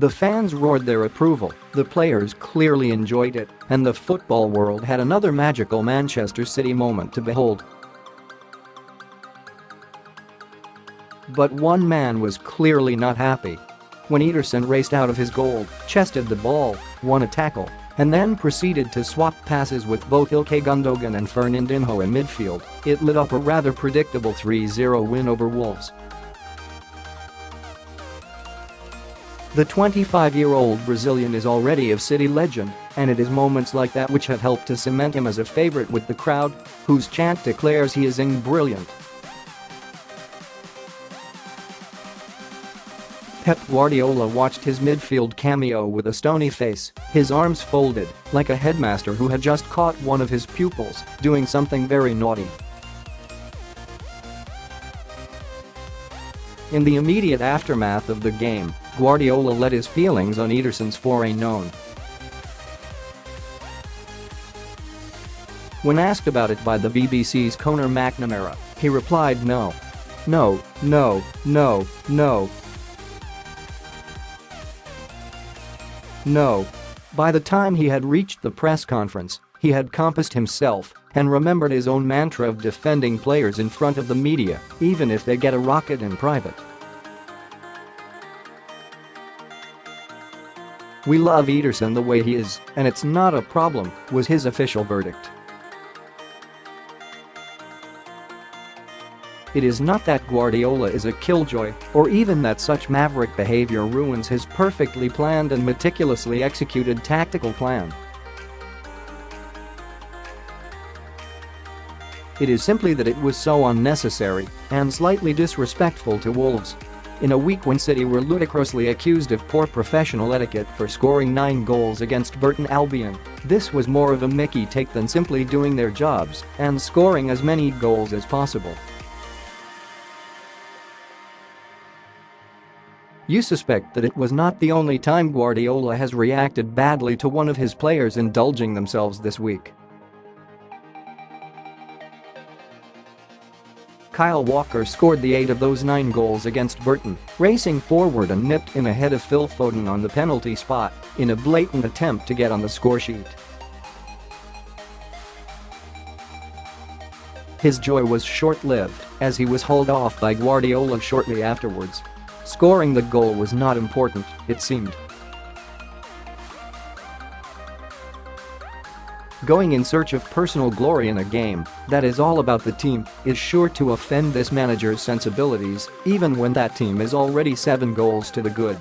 The fans roared their approval, the players clearly enjoyed it, and the football world had another magical Manchester City moment to behold. But one man was clearly not happy. When Ederson raced out of his goal, chested the ball, won a tackle, and then proceeded to swap passes with both Ilkay Gundogan and Fernandinho in midfield, it lit up a rather predictable 3-0 win over Wolves. The 25-year-old Brazilian is already a City legend, and it is moments like that which have helped to cement him as a favourite with the crowd, whose chant declares he is brilliant. Pep Guardiola watched his midfield cameo with a stony face, his arms folded, like a headmaster who had just caught one of his pupils doing something very naughty. In the immediate aftermath of the game, Guardiola let his feelings on Ederson's foray known. When asked about it by the BBC's Conor McNamara, he replied no. No, no, no, no. No. By the time he had reached the press conference, he had compassed himself and remembered his own mantra of defending players in front of the media, even if they get a rocket in private. "We love Ederson the way he is, and it's not a problem," was his official verdict. It is not that Guardiola is a killjoy, or even that such maverick behaviour ruins his perfectly planned and meticulously executed tactical plan. It is simply that it was so unnecessary and slightly disrespectful to Wolves. In a week when City were ludicrously accused of poor professional etiquette for scoring 9 goals against Burton Albion, this was more of a Mickey take than simply doing their jobs and scoring as many goals as possible. You suspect that it was not the only time Guardiola has reacted badly to one of his players indulging themselves this week. Kyle Walker scored the 8 of those 9 goals against Burton, racing forward and nipped in ahead of Phil Foden on the penalty spot in a blatant attempt to get on the scoresheet. His joy was short-lived as he was hauled off by Guardiola shortly afterwards. Scoring the goal was not important, it seemed. Going in search of personal glory in a game that is all about the team is sure to offend this manager's sensibilities, even when that team is already 7 goals to the good.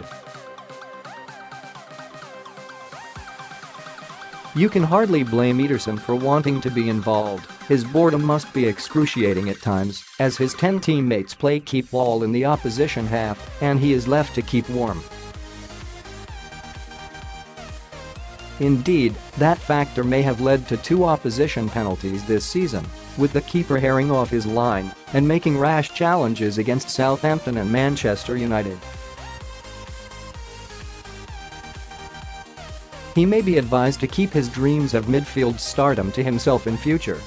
You can hardly blame Ederson for wanting to be involved. His boredom must be excruciating at times, as his 10 teammates play keep ball in the opposition half and he is left to keep warm. Indeed, that factor may have led to 2 opposition penalties this season, with the keeper haring off his line and making rash challenges against Southampton and Manchester United. He may be advised to keep his dreams of midfield stardom to himself in future